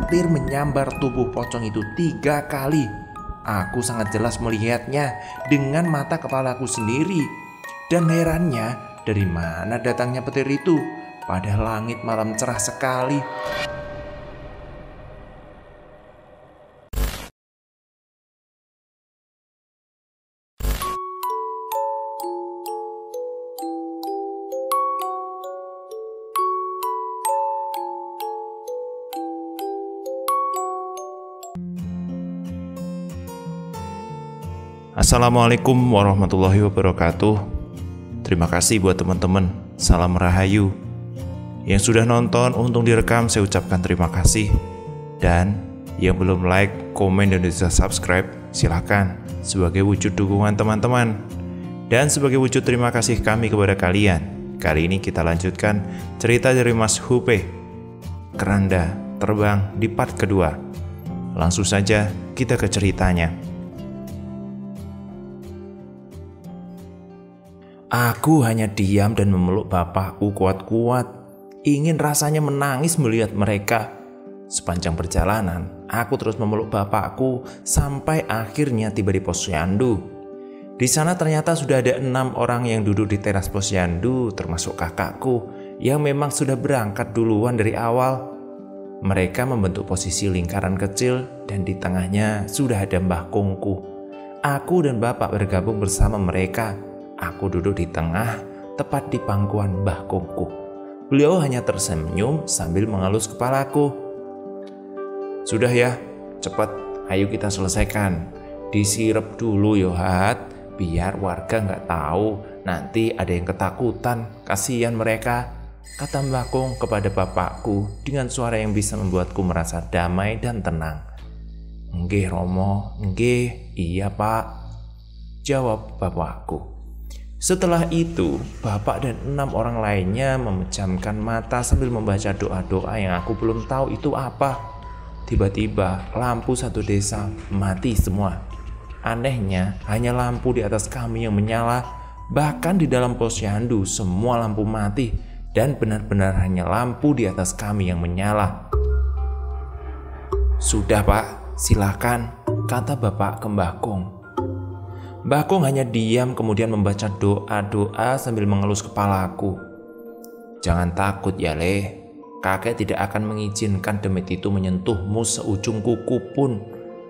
hampir menyambar tubuh pocong itu 3 kali. Aku sangat jelas melihatnya dengan mata kepalaku sendiri. Dan herannya, dari mana datangnya petir itu? Padahal langit malam cerah sekali. Assalamualaikum warahmatullahi wabarakatuh. Terima kasih buat teman-teman. Salam Rahayu. Yang sudah nonton, untung direkam, saya ucapkan terima kasih. Dan yang belum like, komen, dan bisa subscribe, silahkan sebagai wujud dukungan teman-teman. Dan sebagai wujud terima kasih kami kepada kalian. Kali ini kita lanjutkan cerita dari Mas Hupe, Keranda Terbang di part kedua. Langsung saja kita ke ceritanya. Aku hanya diam dan memeluk bapakku kuat-kuat. Ingin rasanya menangis melihat mereka. Sepanjang perjalanan, aku terus memeluk bapakku sampai akhirnya tiba di posyandu. Di sana ternyata sudah ada 6 orang yang duduk di teras posyandu, termasuk kakakku yang memang sudah berangkat duluan dari awal. Mereka membentuk posisi lingkaran kecil dan di tengahnya sudah ada Mbah Kongku. Aku dan bapak bergabung bersama mereka. Aku duduk di tengah, tepat di pangkuan Mbah Kongku. Beliau hanya tersenyum sambil mengelus kepalaku. Sudah ya, cepat, ayo kita selesaikan. Disirep dulu Yohat, biar warga nggak tahu. Nanti ada yang ketakutan, kasihan mereka, kata Mbah Kong kepada bapakku dengan suara yang bisa membuatku merasa damai dan tenang. Nggih Romo, nggih, iya Pak, jawab bapakku. Setelah itu, bapak dan 6 orang lainnya memejamkan mata sambil membaca doa-doa yang aku belum tahu itu apa. Tiba-tiba lampu satu desa mati semua. Anehnya, hanya lampu di atas kami yang menyala. Bahkan di dalam posyandu semua lampu mati dan benar-benar hanya lampu di atas kami yang menyala. Sudah Pak, silakan, kata bapak ke Mbah Kong. Mbah Kong hanya diam kemudian membaca doa-doa sambil mengelus kepalaku. Jangan takut ya Le, kakek tidak akan mengizinkan demit itu menyentuhmu seujung kuku pun.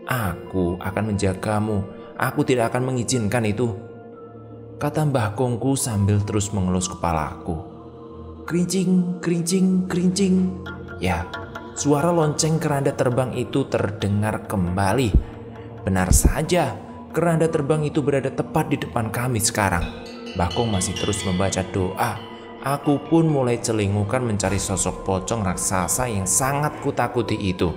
Aku akan menjagamu, aku tidak akan mengizinkan itu, kata Mbah Kongku sambil terus mengelus kepalaku. Kerincing, kerincing, kerincing. Ya, suara lonceng keranda terbang itu terdengar kembali. Benar saja, keranda terbang itu berada tepat di depan kami sekarang. Mbah Kong masih terus membaca doa. Aku pun mulai celingukan mencari sosok pocong raksasa yang sangat kutakuti itu.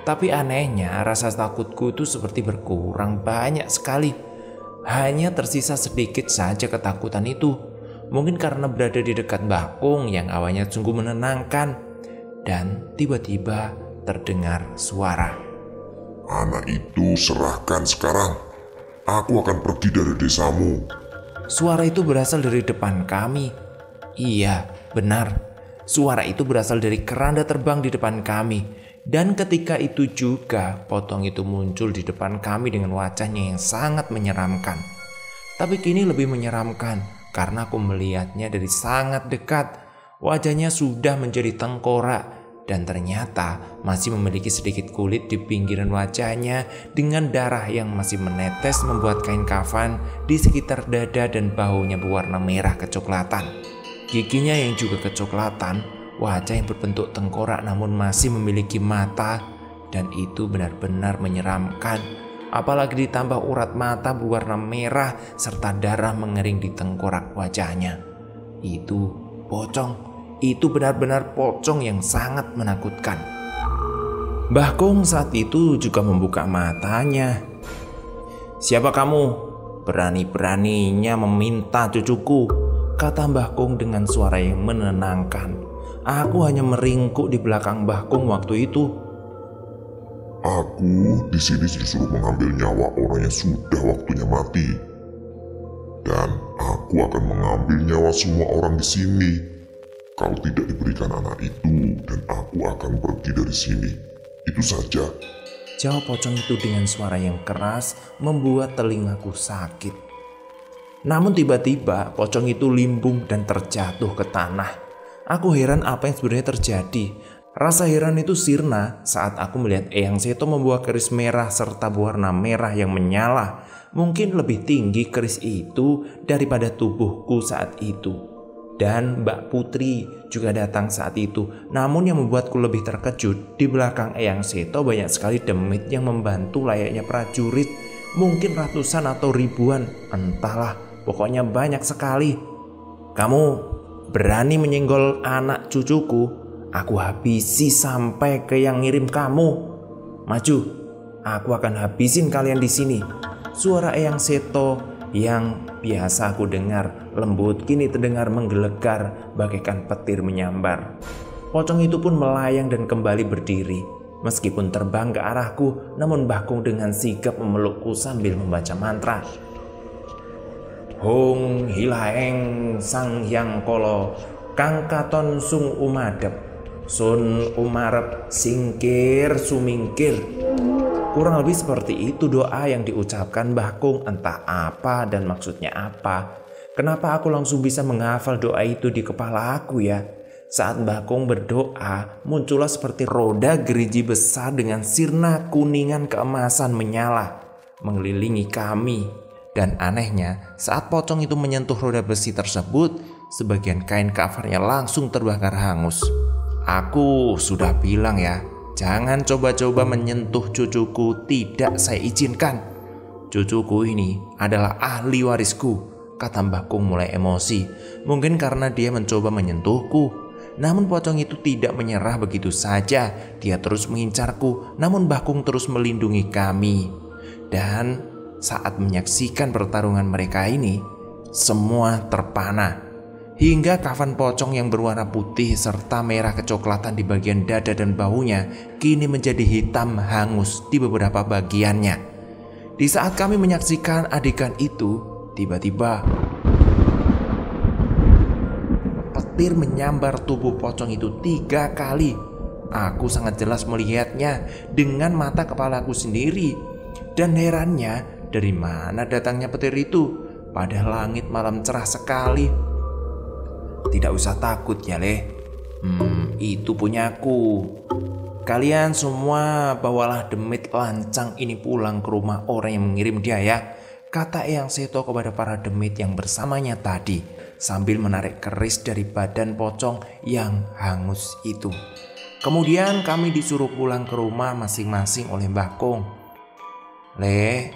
Tapi anehnya rasa takutku itu seperti berkurang banyak sekali. Hanya tersisa sedikit saja ketakutan itu. Mungkin karena berada di dekat Mbah Kong yang awalnya sungguh menenangkan. Dan tiba-tiba terdengar suara. Anak itu serahkan sekarang. Aku akan pergi dari desamu. Suara itu berasal dari depan kami. Iya, benar. Suara itu berasal dari keranda terbang di depan kami. Dan ketika itu juga, pocong itu muncul di depan kami dengan wajahnya yang sangat menyeramkan. Tapi kini lebih menyeramkan karena aku melihatnya dari sangat dekat. Wajahnya sudah menjadi tengkorak. Dan ternyata masih memiliki sedikit kulit di pinggiran wajahnya dengan darah yang masih menetes membuat kain kafan di sekitar dada dan bahunya berwarna merah kecoklatan. Giginya yang juga kecoklatan, wajah yang berbentuk tengkorak namun masih memiliki mata, dan itu benar-benar menyeramkan. Apalagi ditambah urat mata berwarna merah serta darah mengering di tengkorak wajahnya. Itu pocong. Itu benar-benar pocong yang sangat menakutkan. Mbah Kong saat itu juga membuka matanya. Siapa kamu? Berani-beraninya meminta cucuku, kata Mbah Kong dengan suara yang menenangkan. Aku hanya meringkuk di belakang Mbah Kong waktu itu. Aku di sini disuruh mengambil nyawa orang yang sudah waktunya mati. Dan aku akan mengambil nyawa semua orang di sini. Kalau tidak diberikan anak itu, dan aku aku akan pergi dari sini. Itu saja. Jawab pocong itu dengan suara yang keras membuat telingaku sakit. Namun tiba-tiba pocong itu limbung dan terjatuh ke tanah. Aku heran apa yang sebenarnya terjadi. Rasa heran itu sirna saat aku melihat Eyang Seto membawa keris merah serta berwarna merah yang menyala. Mungkin lebih tinggi keris itu daripada tubuhku saat itu. Dan Mbak Putri juga datang saat itu. Namun yang membuatku lebih terkejut, di belakang Eyang Seto banyak sekali demit yang membantu layaknya prajurit. Mungkin ratusan atau ribuan, entahlah, pokoknya banyak sekali. Kamu berani menyenggol anak cucuku? Aku habisi sampai ke yang ngirim kamu. Maju, aku akan habisin kalian di sini. Suara Eyang Seto yang biasa aku dengar lembut kini terdengar menggelegar bagaikan petir menyambar. Pocong itu pun melayang dan kembali berdiri. Meskipun terbang ke arahku, namun Mbah Kung dengan sigap memelukku sambil membaca mantra. Hong hilaeng sang hyang kolo kang katon sung umadep sun umarep singkir sumingkir. Kurang lebih seperti itu doa yang diucapkan Mbah Kung, entah apa dan maksudnya apa. Kenapa aku langsung bisa menghafal doa itu di kepala aku ya? Saat Mbah Kung berdoa, muncullah seperti roda gerigi besar dengan sirna kuningan keemasan menyala mengelilingi kami. Dan anehnya, saat pocong itu menyentuh roda besi tersebut, sebagian kain kafarnya langsung terbakar hangus. Aku sudah bilang ya, jangan coba-coba menyentuh cucuku, tidak saya izinkan. Cucuku ini adalah ahli warisku, kata Mbah Kung mulai emosi. Mungkin karena dia mencoba menyentuhku. Namun pocong itu tidak menyerah begitu saja. Dia terus mengincarku, namun Mbah Kung terus melindungi kami. Dan saat menyaksikan pertarungan mereka ini, semua terpana. Hingga kafan pocong yang berwarna putih serta merah kecoklatan di bagian dada dan bahunya kini menjadi hitam hangus di beberapa bagiannya. Di saat kami menyaksikan adegan itu, tiba-tiba petir menyambar tubuh pocong itu 3 kali. Aku sangat jelas melihatnya dengan mata kepalaku sendiri. Dan herannya, dari mana datangnya petir itu? Padahal langit malam cerah sekali. Tidak usah takut ya Leh, itu punyaku. Kalian semua bawalah demit lancang ini pulang ke rumah orang yang mengirim dia ya, kata Eyang Seto kepada para demit yang bersamanya tadi, sambil menarik keris dari badan pocong yang hangus itu. Kemudian kami disuruh pulang ke rumah masing-masing oleh Mbah Kung. Leh,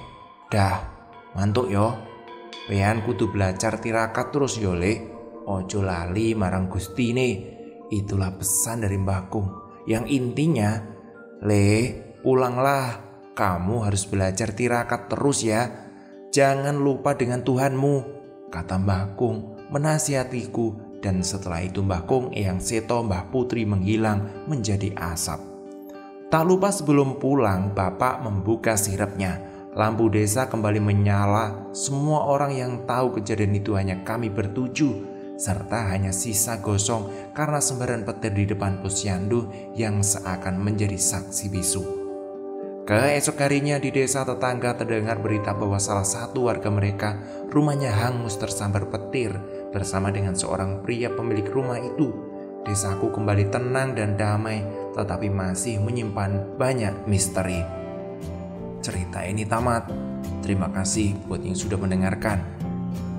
dah mantuk yo, pean kudu belajar tirakat terus yo Leh. Ojo lali marang Gusti nih. Itulah pesan dari Mbah Kung. Yang intinya, Le, pulanglah. Kamu harus belajar tirakat terus ya. Jangan lupa dengan Tuhanmu, kata Mbah Kung menasihatiku. Dan setelah itu Mbah Kung, Eyang Seto, Mbah Putri menghilang menjadi asap. Tak lupa sebelum pulang, Bapak membuka sirapnya. Lampu desa kembali menyala. Semua orang yang tahu kejadian itu hanya kami bertujuh, serta hanya sisa gosong karena sembaran petir di depan posyandu yang seakan menjadi saksi bisu. Keesok harinya di desa tetangga terdengar berita bahwa salah satu warga mereka rumahnya hangus tersambar petir bersama dengan seorang pria pemilik rumah itu. Desaku kembali tenang dan damai, tetapi masih menyimpan banyak misteri. Cerita ini tamat. Terima kasih buat yang sudah mendengarkan.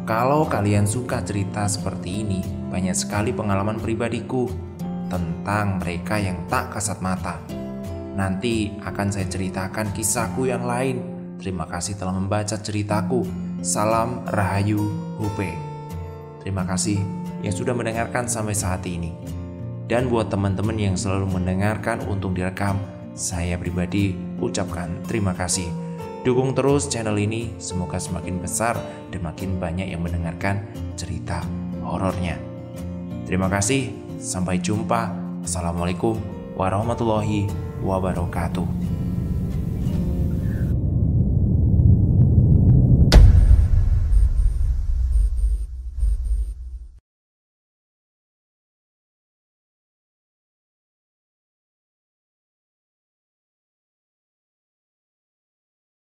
Kalau kalian suka cerita seperti ini, banyak sekali pengalaman pribadiku tentang mereka yang tak kasat mata. Nanti akan saya ceritakan kisahku yang lain. Terima kasih telah membaca ceritaku. Salam Rahayu Hupe. Terima kasih yang sudah mendengarkan sampai saat ini. Dan buat teman-teman yang selalu mendengarkan Untung Direkam, saya pribadi ucapkan terima kasih. Dukung terus channel ini, semoga semakin besar dan makin banyak yang mendengarkan cerita horornya. Terima kasih, sampai jumpa. Assalamualaikum warahmatullahi wabarakatuh.